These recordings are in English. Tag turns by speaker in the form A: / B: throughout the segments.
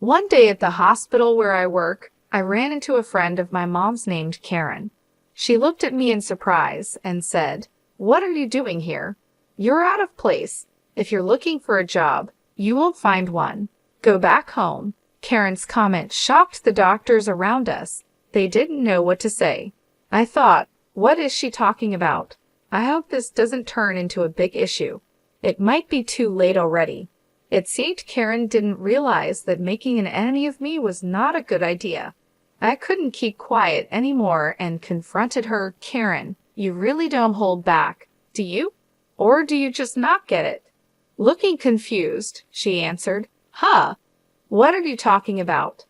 A: One day at the hospital where I work, I ran into a friend of my mom's named Karen. She looked at me in surprise and said, "What are you doing here? You're out of place. If you're looking for a job, you won't find one. Go back home." Karen's comment shocked the doctors around us. They didn't know what to say. I thought, what is she talking about? I hope this doesn't turn into a big issue. It might be too late already. It seemed Karen didn't realize that making an enemy of me was not a good idea. I couldn't keep quiet anymore and confronted her. "Karen, you really don't hold back, do you? Or do you just not get it?" Looking confused, she answered, "Huh? What are you talking about?"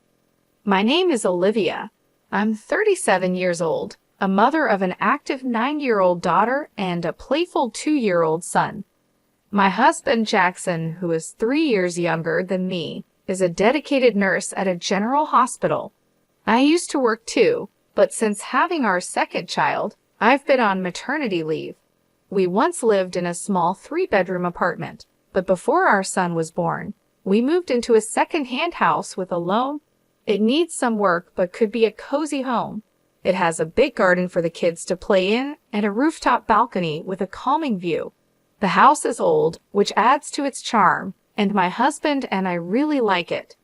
A: "My name is Olivia. I'm 37 years old, a mother of an active 9-year-old daughter and a playful 2-year-old son. My husband, Jackson, who is 3 years younger than me, is a dedicated nurse at a general hospital. I used to work too, but since having our second child, I've been on maternity leave. We once lived in a small 3-bedroom apartment, but before our son was born, we moved into a second-hand house with a loan. It needs some work but could be a cozy home. It has a big garden for the kids to play in and a rooftop balcony with a calming view. The house is old, which adds to its charm, and my husband and I really like it.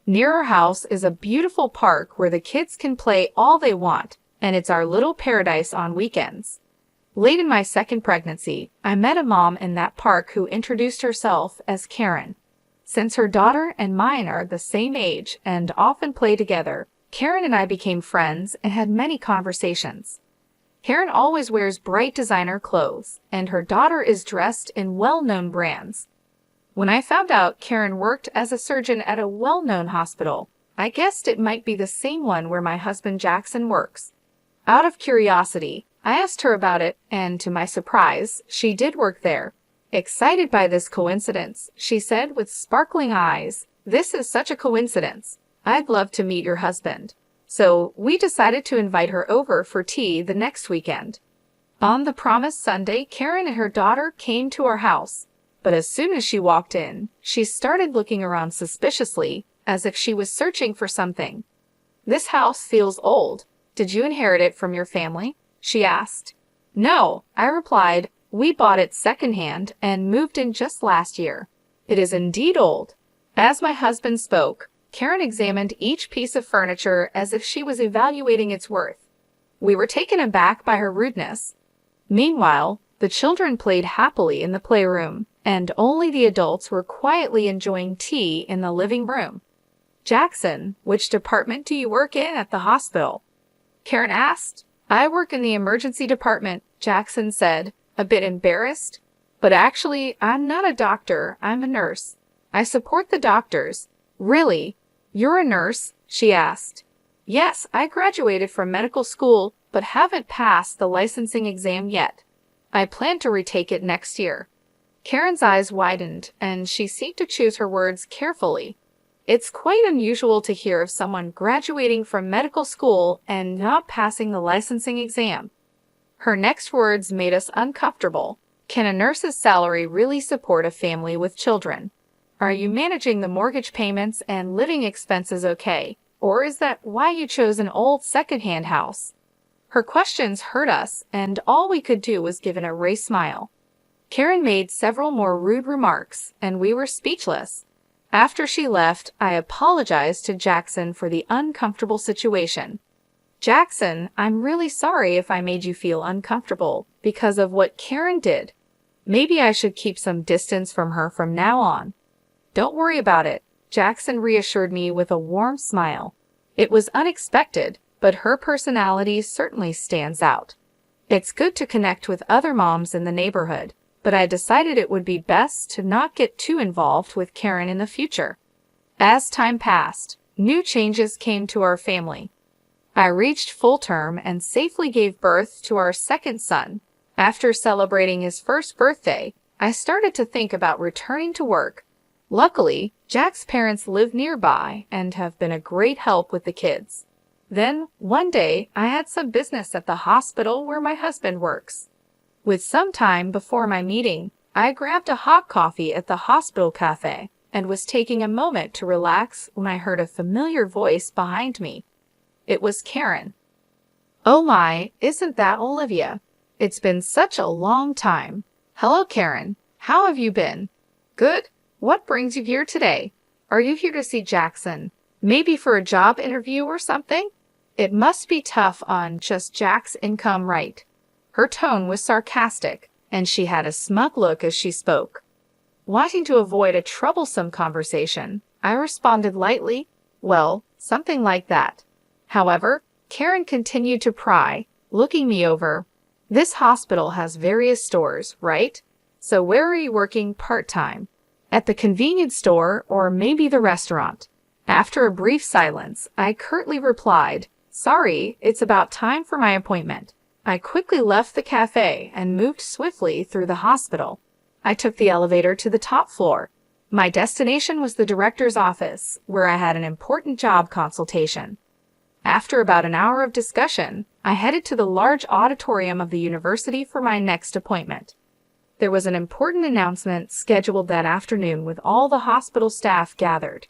A: Near our house is a beautiful park where the kids can play all they want, and it's our little paradise on weekends. Late in my second pregnancy, I met a mom in that park who introduced herself as Karen. Since her daughter and mine are the same age and often play together, Karen and I became friends and had many conversations. Karen always wears bright designer clothes, and her daughter is dressed in well-known brands. When I found out Karen worked as a surgeon at a well-known hospital, I guessed it might be the same one where my husband Jackson works. Out of curiosity, I asked her about it, and to my surprise, she did work there. Excited by this coincidence, she said with sparkling eyes, "This is such a coincidence. I'd love to meet your husband." So we decided to invite her over for tea the next weekend. On the promised Sunday, Karen and her daughter came to our house. But as soon as she walked in, she started looking around suspiciously, as if she was searching for something. "This house feels old. Did you inherit it from your family?" she asked. "No," I replied. "We bought it secondhand and moved in just last year. It is indeed old." As my husband spoke, Karen examined each piece of furniture as if she was evaluating its worth. We were taken aback by her rudeness. Meanwhile, the children played happily in the playroom, and only the adults were quietly enjoying tea in the living room. "Jackson, which department do you work in at the hospital?" Karen asked. "I work in the emergency department," Jackson said, a bit embarrassed. "But actually, I'm not a doctor, I'm a nurse. I support the doctors." "Really? You're a nurse?" she asked. "Yes, I graduated from medical school, but haven't passed the licensing exam yet. I plan to retake it next year." Karen's eyes widened, and she seemed to choose her words carefully. It's quite unusual to hear of someone graduating from medical school and not passing the licensing exam. Her next words made us uncomfortable. "Can a nurse's salary really support a family with children? Are you managing the mortgage payments and living expenses okay? Or is that why you chose an old second-hand house?" Her questions hurt us, and all we could do was give an erased smile. Karen made several more rude remarks, and we were speechless. After she left, I apologized to Jackson for the uncomfortable situation. "Jackson, I'm really sorry if I made you feel uncomfortable because of what Karen did. Maybe I should keep some distance from her from now on." "Don't worry about it," Jackson reassured me with a warm smile. "It was unexpected, but her personality certainly stands out. It's good to connect with other moms in the neighborhood, but I decided it would be best to not get too involved with Karen in the future." As time passed, new changes came to our family. I reached full term and safely gave birth to our second son. After celebrating his first birthday, I started to think about returning to work. Luckily, Jack's parents live nearby and have been a great help with the kids. Then, one day, I had some business at the hospital where my husband works. With some time before my meeting, I grabbed a hot coffee at the hospital cafe, and was taking a moment to relax when I heard a familiar voice behind me. It was Karen. Oh my, isn't that Olivia? It's been such a long time. Hello, Karen. How have you been? Good. What brings you here today? Are you here to see Jackson? Maybe for a job interview or something? It must be tough on just Jack's income, right? Her tone was sarcastic, and she had a smug look as she spoke. Wanting to avoid a troublesome conversation, I responded lightly, well, something like that. However, Karen continued to pry, looking me over. This hospital has various stores, right? So where are you working part-time? At the convenience store or maybe the restaurant? After a brief silence, I curtly replied, sorry, it's about time for my appointment. I quickly left the cafe and moved swiftly through the hospital. I took the elevator to the top floor. My destination was the director's office, where I had an important job consultation. After about an hour of discussion, I headed to the large auditorium of the university for my next appointment. There was an important announcement scheduled that afternoon with all the hospital staff gathered.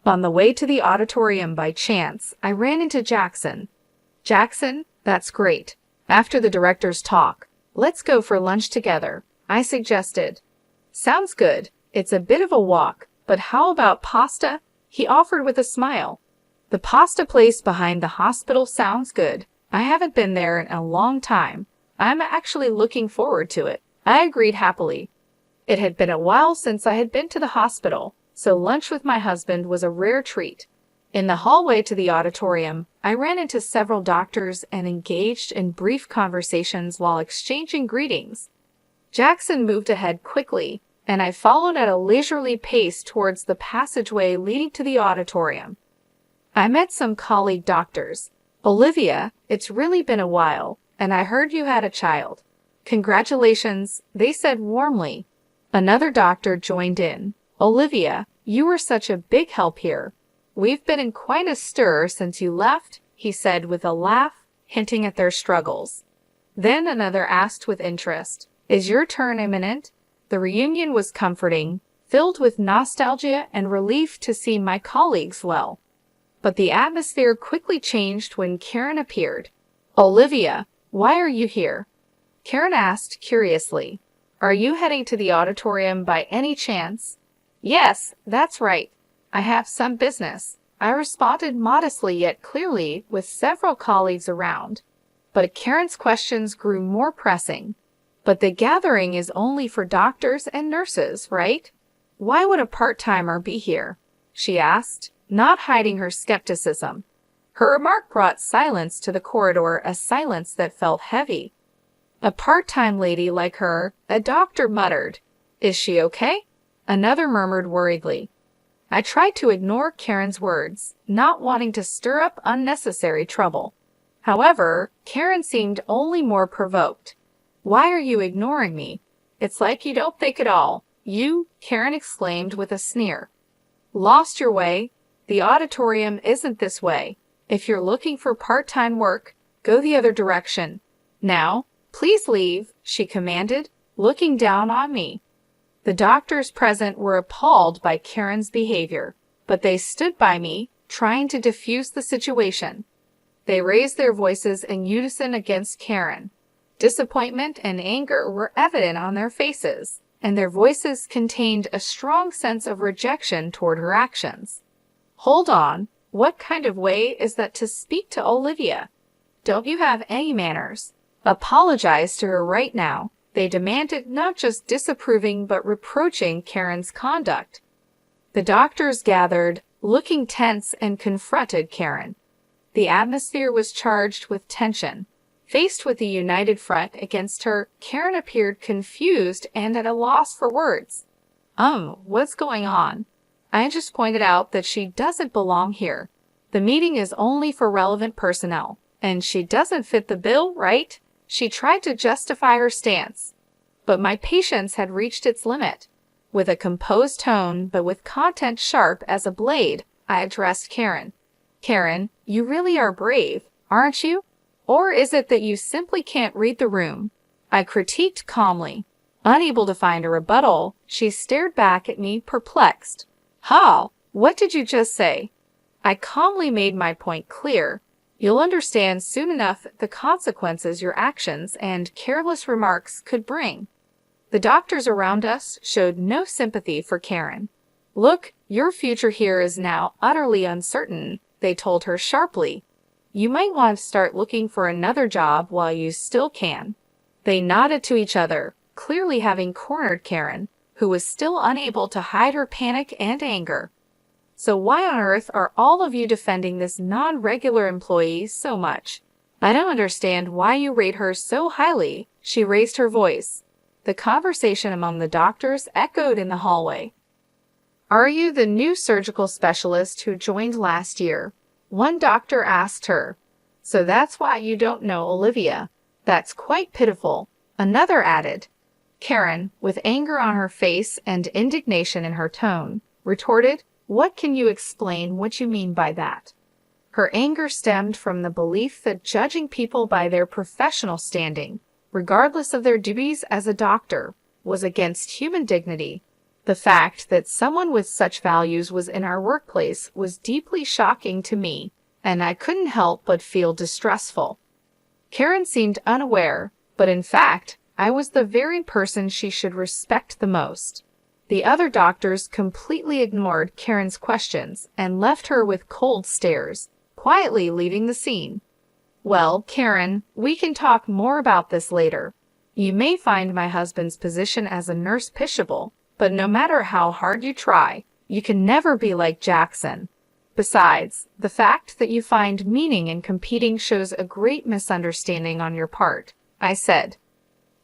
A: On the way to the auditorium by chance, I ran into Jackson. Jackson, that's great. After the director's talk, let's go for lunch together, I suggested. Sounds good. It's a bit of a walk, but how about pasta? He offered with a smile. The pasta place behind the hospital sounds good. I haven't been there in a long time. I'm actually looking forward to it. I agreed happily. It had been a while since I had been to the hospital, so lunch with my husband was a rare treat. In the hallway to the auditorium, I ran into several doctors and engaged in brief conversations while exchanging greetings. Jackson moved ahead quickly, and I followed at a leisurely pace towards the passageway leading to the auditorium. I met some colleague doctors. Olivia, it's really been a while, and I heard you had a child. Congratulations, they said warmly. Another doctor joined in. Olivia, you were such a big help here. We've been in quite a stir since you left, he said with a laugh, hinting at their struggles. Then another asked with interest, is your turn imminent? The reunion was comforting, filled with nostalgia and relief to see my colleagues well. But the atmosphere quickly changed when Karen appeared. Olivia, why are you here? Karen asked curiously. Are you heading to the auditorium by any chance? Yes, that's right. I have some business. I responded modestly yet clearly with several colleagues around. But Karen's questions grew more pressing. But the gathering is only for doctors and nurses, right? Why would a part-timer be here? She asked, not hiding her skepticism. Her remark brought silence to the corridor, a silence that felt heavy. A part-time lady like her, a doctor muttered. Is she okay? Another murmured worriedly. I tried to ignore Karen's words, not wanting to stir up unnecessary trouble. However, Karen seemed only more provoked. Why are you ignoring me? It's like you don't think at all. You, Karen exclaimed with a sneer. Lost your way? The auditorium isn't this way. If you're looking for part-time work, go the other direction. Now, please leave, she commanded, looking down on me. The doctors present were appalled by Karen's behavior, but they stood by me, trying to diffuse the situation. They raised their voices in unison against Karen. Disappointment and anger were evident on their faces, and their voices contained a strong sense of rejection toward her actions. Hold on, what kind of way is that to speak to Olivia? Don't you have any manners? Apologize to her right now. They demanded, not just disapproving but reproaching Karen's conduct. The doctors gathered, looking tense, and confronted Karen. The atmosphere was charged with tension. Faced with a united front against her, Karen appeared confused and at a loss for words. What's going on? I just pointed out that she doesn't belong here. The meeting is only for relevant personnel, and she doesn't fit the bill, right? She tried to justify her stance. But my patience had reached its limit. With a composed tone, but with content sharp as a blade, I addressed Karen. Karen, you really are brave, aren't you? Or is it that you simply can't read the room? I critiqued calmly. Unable to find a rebuttal, she stared back at me perplexed. "How? What did you just say?" I calmly made my point clear. "You'll understand soon enough the consequences your actions and careless remarks could bring." The doctors around us showed no sympathy for Karen. "Look, your future here is now utterly uncertain," they told her sharply. "You might want to start looking for another job while you still can." They nodded to each other, clearly having cornered Karen, who was still unable to hide her panic and anger. "So why on earth are all of you defending this non-regular employee so much? I don't understand why you rate her so highly." She raised her voice. The conversation among the doctors echoed in the hallway. "Are you the new surgical specialist who joined last year?" one doctor asked her. "So that's why you don't know Olivia. That's quite pitiful," another added. Karen, with anger on her face and indignation in her tone, retorted, "What can you explain what you mean by that?" Her anger stemmed from the belief that judging people by their professional standing, regardless of their duties as a doctor, was against human dignity. The fact that someone with such values was in our workplace was deeply shocking to me, and I couldn't help but feel distrustful. Karen seemed unaware, but in fact, I was the very person she should respect the most. The other doctors completely ignored Karen's questions and left her with cold stares, quietly leaving the scene. "Well, Karen, we can talk more about this later. You may find my husband's position as a nurse pitiable, but no matter how hard you try, you can never be like Jackson. Besides, the fact that you find meaning in competing shows a great misunderstanding on your part," I said.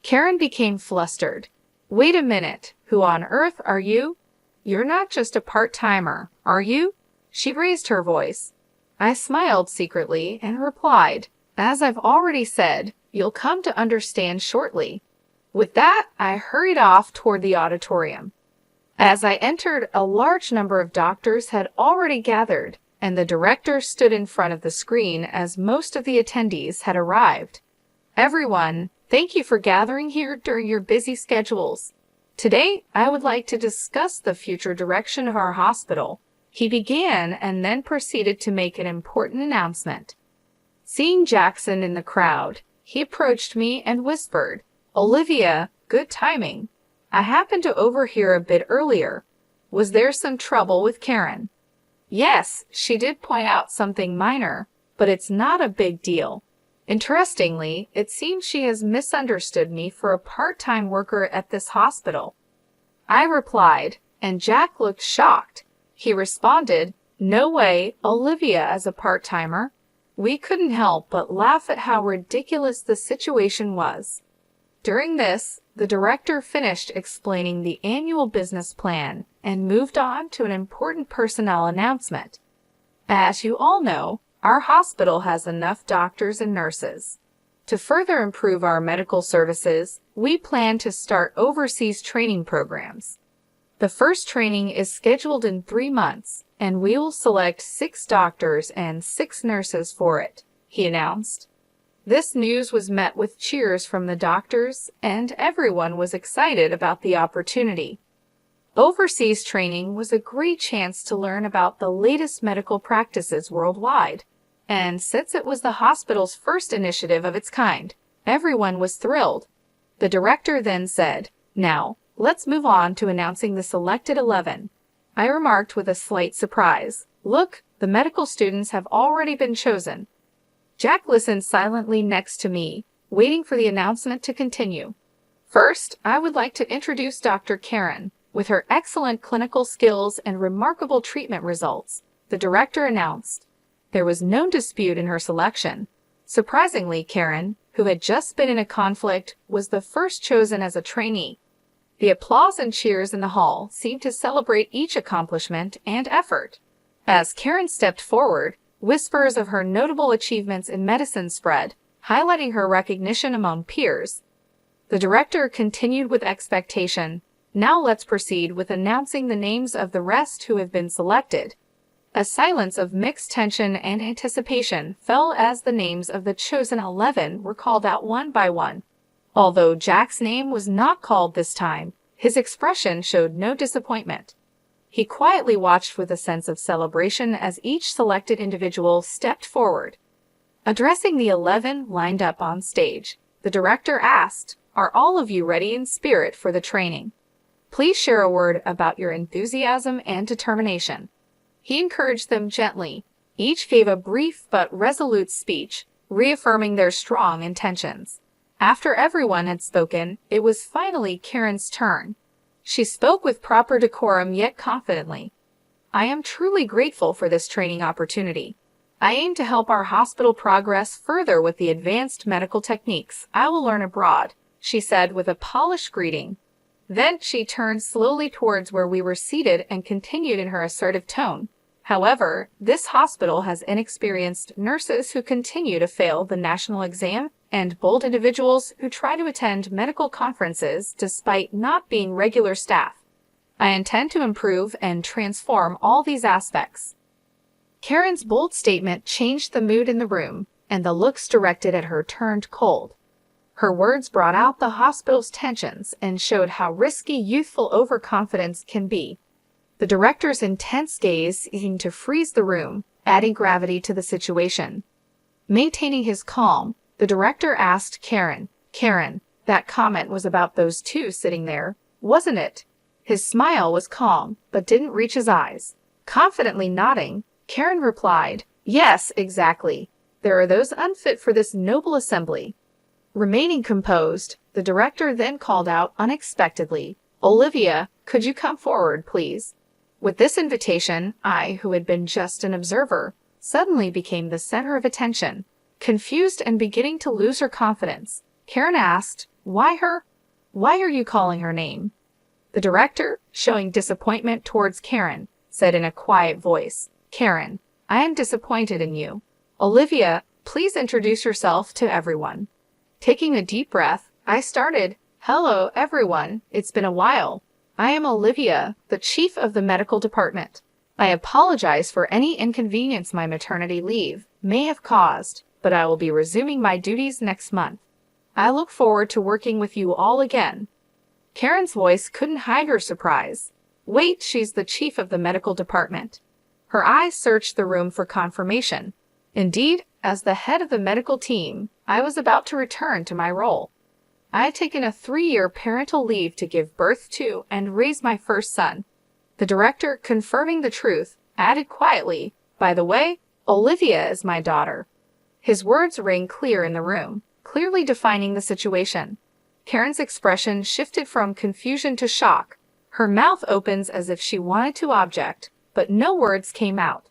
A: Karen became flustered. "Wait a minute, who on earth are you? You're not just a part-timer, are you?" She raised her voice. I smiled secretly and replied, "As I've already said, you'll come to understand shortly." With that, I hurried off toward the auditorium. As I entered, a large number of doctors had already gathered, and the director stood in front of the screen as most of the attendees had arrived. "Everyone, thank you for gathering here during your busy schedules. Today, I would like to discuss the future direction of our hospital," he began and then proceeded to make an important announcement. Seeing Jackson in the crowd, he approached me and whispered, "Olivia, good timing. I happened to overhear a bit earlier. Was there some trouble with Karen?" "Yes, she did point out something minor, but it's not a big deal. Interestingly, it seems she has misunderstood me for a part-time worker at this hospital," I replied, and Jack looked shocked. He responded, "No way, Olivia as a part-timer." We couldn't help but laugh at how ridiculous the situation was. During this, the director finished explaining the annual business plan and moved on to an important personnel announcement. As you all know, our hospital has enough doctors and nurses. To further improve our medical services, we plan to start overseas training programs. The first training is scheduled in 3 months, and we will select 6 doctors and 6 nurses for it, he announced. This news was met with cheers from the doctors, and everyone was excited about the opportunity. Overseas training was a great chance to learn about the latest medical practices worldwide, and since it was the hospital's first initiative of its kind, everyone was thrilled. The director then said, "Now, let's move on to announcing the selected 11. I remarked with a slight surprise, "Look, the medical students have already been chosen." Jack listened silently next to me, waiting for the announcement to continue. "First, I would like to introduce Dr. Karen, with her excellent clinical skills and remarkable treatment results," the director announced. There was no dispute in her selection. Surprisingly, Karen, who had just been in a conflict, was the first chosen as a trainee. The applause and cheers in the hall seemed to celebrate each accomplishment and effort. As Karen stepped forward, whispers of her notable achievements in medicine spread, highlighting her recognition among peers. The director continued with expectation, "Now let's proceed with announcing the names of the rest who have been selected." A silence of mixed tension and anticipation fell as the names of the chosen 11 were called out one by one. Although Jack's name was not called this time, his expression showed no disappointment. He quietly watched with a sense of celebration as each selected individual stepped forward. Addressing the 11 lined up on stage, the director asked, "Are all of you ready in spirit for the training? Please share a word about your enthusiasm and determination." He encouraged them gently. Each gave a brief but resolute speech, reaffirming their strong intentions. After everyone had spoken, it was finally Karen's turn. She spoke with proper decorum yet confidently. "I am truly grateful for this training opportunity. I aim to help our hospital progress further with the advanced medical techniques I will learn abroad," she said with a polished greeting. Then she turned slowly towards where we were seated and continued in her assertive tone. "However, this hospital has inexperienced nurses who continue to fail the national exam and bold individuals who try to attend medical conferences despite not being regular staff. I intend to improve and transform all these aspects." Karen's bold statement changed the mood in the room, and the looks directed at her turned cold. Her words brought out the hospital's tensions and showed how risky youthful overconfidence can be. The director's intense gaze seemed to freeze the room, adding gravity to the situation. Maintaining his calm, the director asked Karen, "Karen, that comment was about those two sitting there, wasn't it?" His smile was calm, but didn't reach his eyes. Confidently nodding, Karen replied, "Yes, exactly. There are those unfit for this noble assembly." Remaining composed, the director then called out unexpectedly, "Olivia, could you come forward, please?" With this invitation, I, who had been just an observer, suddenly became the center of attention. Confused and beginning to lose her confidence, Karen asked, "Why her? Why are you calling her name?" The director, showing disappointment towards Karen, said in a quiet voice, "Karen, I am disappointed in you. Olivia, please introduce yourself to everyone." Taking a deep breath, I started, "Hello, everyone. It's been a while. I am Olivia, the chief of the medical department. I apologize for any inconvenience my maternity leave may have caused, but I will be resuming my duties next month. I look forward to working with you all again." Karen's voice couldn't hide her surprise. "Wait, she's the chief of the medical department." Her eyes searched the room for confirmation. Indeed, as the head of the medical team, I was about to return to my role. I had taken a 3-year parental leave to give birth to and raise my first son. The director, confirming the truth, added quietly, "By the way, Olivia is my daughter." His words rang clear in the room, clearly defining the situation. Karen's expression shifted from confusion to shock. Her mouth opens as if she wanted to object, but no words came out.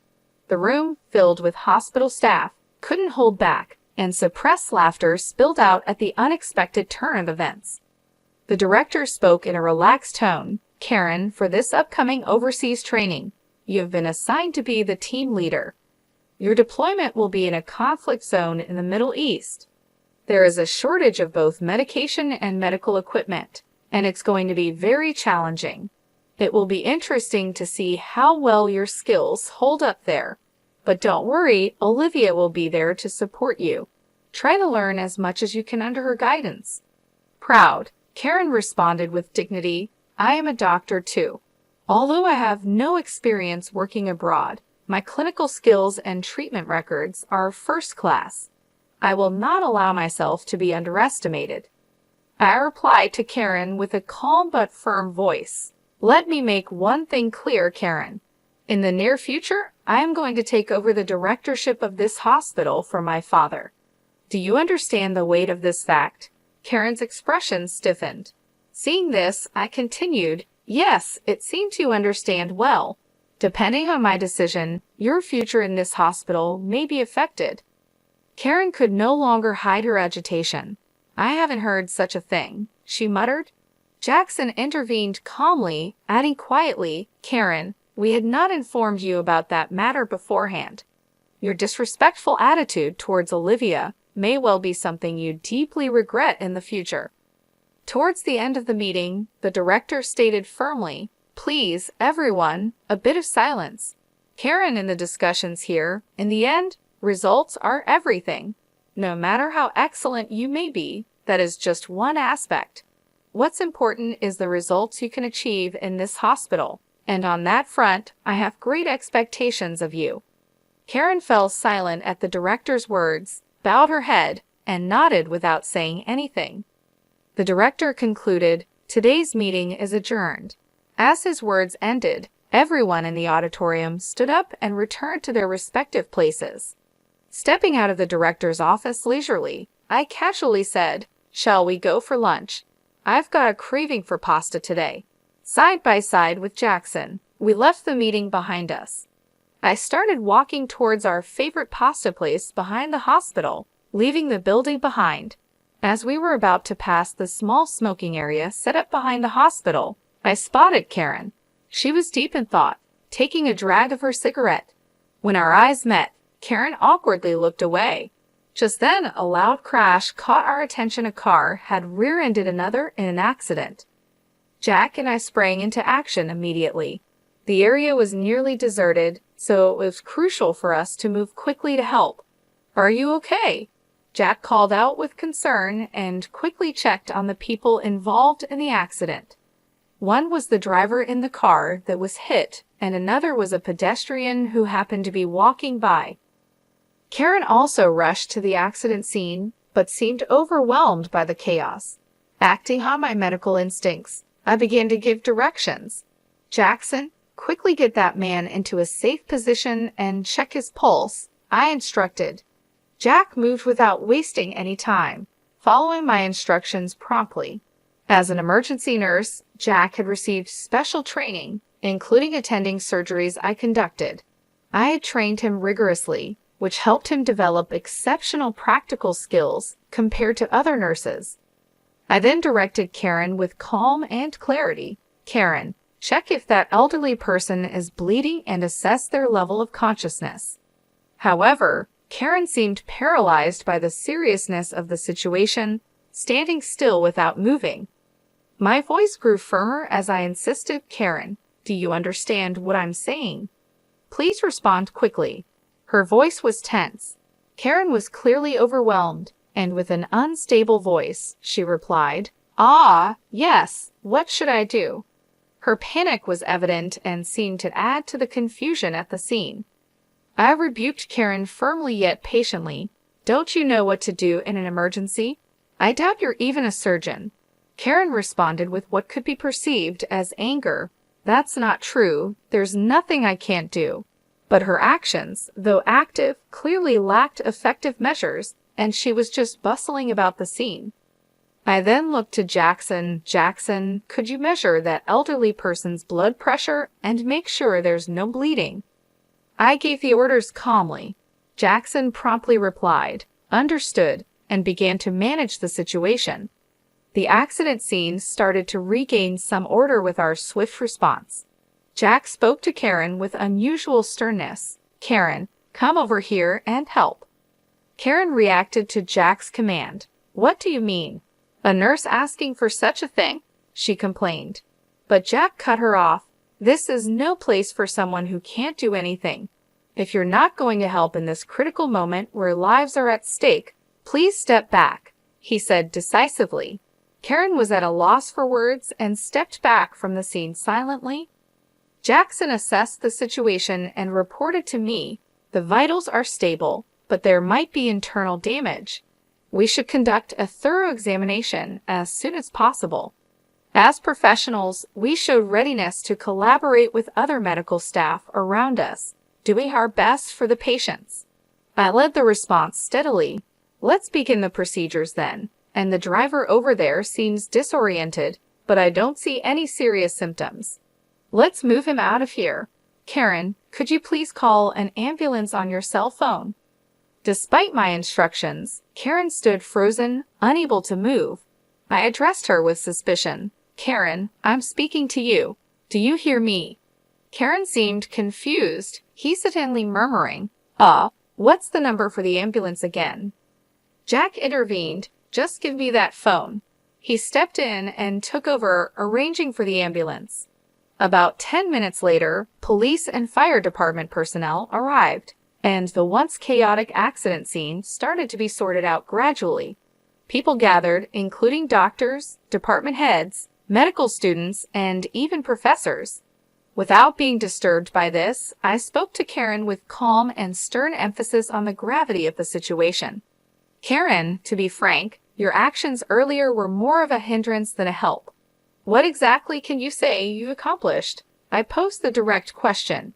A: The room, filled with hospital staff, couldn't hold back, and suppressed laughter spilled out at the unexpected turn of events. The director spoke in a relaxed tone, "Karen, for this upcoming overseas training, you have been assigned to be the team leader. Your deployment will be in a conflict zone in the Middle East. There is a shortage of both medication and medical equipment, and it's going to be very challenging. It will be interesting to see how well your skills hold up there. But don't worry, Olivia will be there to support you. Try to learn as much as you can under her guidance." Proud, Karen responded with dignity, "I am a doctor too. Although I have no experience working abroad, my clinical skills and treatment records are first class. I will not allow myself to be underestimated." I replied to Karen with a calm but firm voice, "Let me make one thing clear, Karen. In the near future, I am going to take over the directorship of this hospital from my father. Do you understand the weight of this fact?" Karen's expression stiffened. Seeing this, I continued, "Yes, it seems you understand well. Depending on my decision, your future in this hospital may be affected." Karen could no longer hide her agitation. "I haven't heard such a thing," she muttered. Jackson intervened calmly, adding quietly, "Karen, we had not informed you about that matter beforehand. Your disrespectful attitude towards Olivia may well be something you deeply regret in the future." Towards the end of the meeting, the director stated firmly, "Please, everyone, a bit of silence. Karen in the discussions here, in the end, results are everything. No matter how excellent you may be, that is just one aspect. What's important is the results you can achieve in this hospital, and on that front, I have great expectations of you." Karen fell silent at the director's words, bowed her head, and nodded without saying anything. The director concluded, "Today's meeting is adjourned." As his words ended, everyone in the auditorium stood up and returned to their respective places. Stepping out of the director's office leisurely, I casually said, "Shall we go for lunch? I've got a craving for pasta today." Side by side with Jackson, we left the meeting behind us. I started walking towards our favorite pasta place behind the hospital, leaving the building behind. As we were about to pass the small smoking area set up behind the hospital, I spotted Karen. She was deep in thought, taking a drag of her cigarette. When our eyes met, Karen awkwardly looked away. Just then, a loud crash caught our attention. A car had rear-ended another in an accident. Jack and I sprang into action immediately. The area was nearly deserted, so it was crucial for us to move quickly to help. "Are you okay?" Jack called out with concern and quickly checked on the people involved in the accident. One was the driver in the car that was hit, and another was a pedestrian who happened to be walking by. Karen also rushed to the accident scene, but seemed overwhelmed by the chaos. Acting on my medical instincts, I began to give directions. "Jackson, quickly get that man into a safe position and check his pulse," I instructed. Jack moved without wasting any time, following my instructions promptly. As an emergency nurse, Jack had received special training, including attending surgeries I conducted. I had trained him rigorously, which helped him develop exceptional practical skills compared to other nurses. I then directed Karen with calm and clarity. "Karen, check if that elderly person is bleeding and assess their level of consciousness." However, Karen seemed paralyzed by the seriousness of the situation, standing still without moving. My voice grew firmer as I insisted, "Karen, do you understand what I'm saying? Please respond quickly." Her voice was tense. Karen was clearly overwhelmed, and with an unstable voice, she replied, "Ah, yes, what should I do?" Her panic was evident and seemed to add to the confusion at the scene. I rebuked Karen firmly yet patiently. "Don't you know what to do in an emergency? I doubt you're even a surgeon." Karen responded with what could be perceived as anger. "That's not true. There's nothing I can't do." But her actions, though active, clearly lacked effective measures, and she was just bustling about the scene. I then looked to Jackson. "Jackson, could you measure that elderly person's blood pressure and make sure there's no bleeding?" I gave the orders calmly. Jackson promptly replied, "Understood," and began to manage the situation. The accident scene started to regain some order with our swift response. Jack spoke to Karen with unusual sternness. "Karen, come over here and help." Karen reacted to Jack's command. "What do you mean? A nurse asking for such a thing?" she complained. But Jack cut her off. "This is no place for someone who can't do anything. If you're not going to help in this critical moment where lives are at stake, please step back," he said decisively. Karen was at a loss for words and stepped back from the scene silently. Jackson assessed the situation and reported to me, "The vitals are stable, but there might be internal damage. We should conduct a thorough examination as soon as possible." As professionals, we showed readiness to collaborate with other medical staff around us, doing our best for the patients. I led the response steadily. "Let's begin the procedures then, and the driver over there seems disoriented, but I don't see any serious symptoms. Let's move him out of here. Karen, could you please call an ambulance on your cell phone?" Despite my instructions, Karen stood frozen, unable to move. I addressed her with suspicion. "Karen, I'm speaking to you. Do you hear me?" Karen seemed confused, hesitantly murmuring, What's the number for the ambulance again?" Jack intervened. "Just give me that phone." He stepped in and took over, arranging for the ambulance. About 10 minutes later, police and fire department personnel arrived, and the once chaotic accident scene started to be sorted out gradually. People gathered, including doctors, department heads, medical students, and even professors. Without being disturbed by this, I spoke to Karen with calm and stern emphasis on the gravity of the situation. Karen, to be frank, your actions earlier were more of a hindrance than a help. What exactly can you say you've accomplished? I posed the direct question.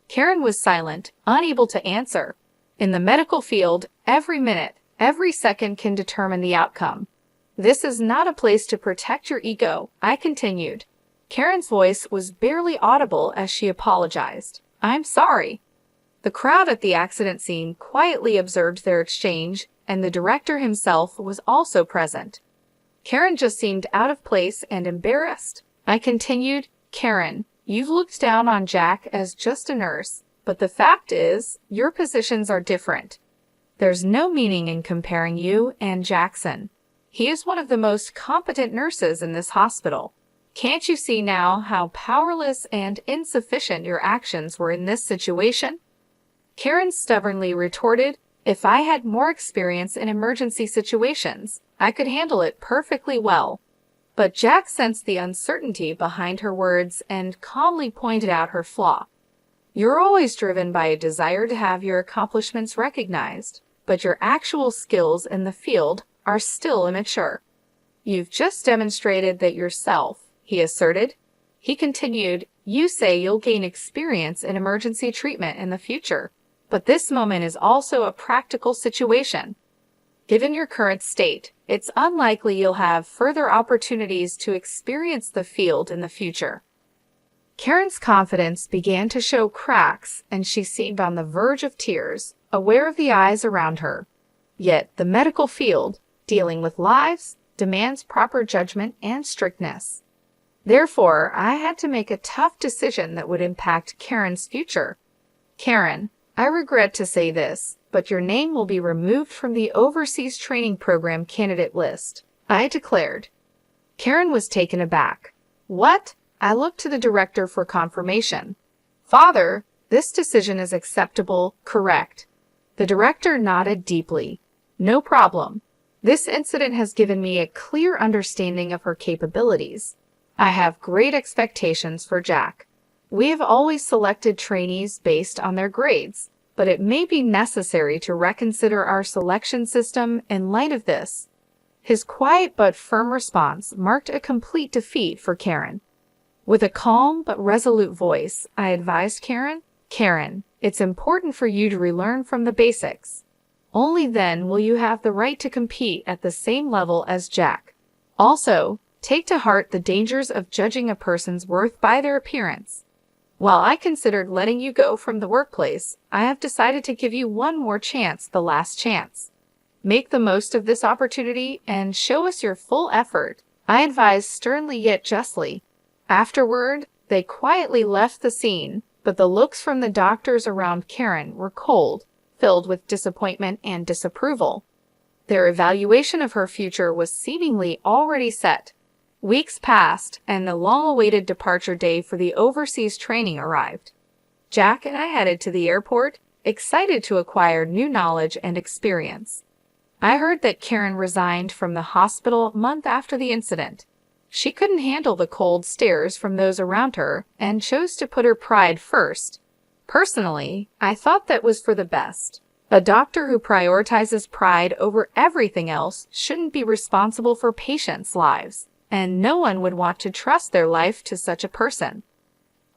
A: Karen was silent, unable to answer. In the medical field, every minute, every second can determine the outcome. This is not a place to protect your ego, I continued. Karen's voice was barely audible as she apologized. I'm sorry. The crowd at the accident scene quietly observed their exchange, and the director himself was also present. Karen just seemed out of place and embarrassed. I continued, Karen, you've looked down on Jack as just a nurse, but the fact is, your positions are different. There's no meaning in comparing you and Jackson. He is one of the most competent nurses in this hospital. Can't you see now how powerless and insufficient your actions were in this situation? Karen stubbornly retorted, if I had more experience in emergency situations, I could handle it perfectly well. But Jack sensed the uncertainty behind her words and calmly pointed out her flaw. You're always driven by a desire to have your accomplishments recognized, but your actual skills in the field are still immature. You've just demonstrated that yourself, he asserted. He continued, you say you'll gain experience in emergency treatment in the future, but this moment is also a practical situation. Given your current state, it's unlikely you'll have further opportunities to experience the field in the future. Karen's confidence began to show cracks, and she seemed on the verge of tears, aware of the eyes around her. Yet the medical field, dealing with lives, demands proper judgment and strictness. Therefore, I had to make a tough decision that would impact Karen's future. Karen, I regret to say this, but your name will be removed from the Overseas Training Program candidate list, I declared. Karen was taken aback. What? I looked to the director for confirmation. Father, this decision is acceptable, correct? The director nodded deeply. No problem. This incident has given me a clear understanding of her capabilities. I have great expectations for Jack. We have always selected trainees based on their grades, but it may be necessary to reconsider our selection system in light of this. His quiet but firm response marked a complete defeat for Karen. With a calm but resolute voice, I advised Karen, it's important for you to relearn from the basics. Only then will you have the right to compete at the same level as Jack. Also, take to heart the dangers of judging a person's worth by their appearance. While I considered letting you go from the workplace, I have decided to give you one more chance, the last chance. Make the most of this opportunity and show us your full effort, I advised sternly yet justly. Afterward, they quietly left the scene, but the looks from the doctors around Karen were cold, filled with disappointment and disapproval. Their evaluation of her future was seemingly already set. Weeks passed, and the long-awaited departure day for the overseas training arrived. Jack and I headed to the airport, excited to acquire new knowledge and experience. I heard that Karen resigned from the hospital a month after the incident. She couldn't handle the cold stares from those around her and chose to put her pride first. Personally, I thought that was for the best. A doctor who prioritizes pride over everything else shouldn't be responsible for patients' lives, and no one would want to trust their life to such a person.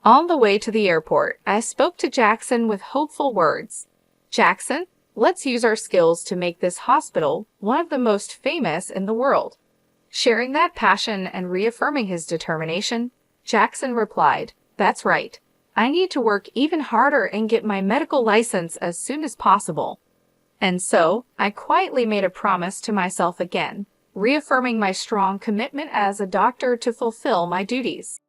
A: On the way to the airport, I spoke to Jackson with hopeful words. Jackson, let's use our skills to make this hospital one of the most famous in the world. Sharing that passion and reaffirming his determination, Jackson replied, that's right. I need to work even harder and get my medical license as soon as possible. And so, I quietly made a promise to myself again, reaffirming my strong commitment as a doctor to fulfill my duties.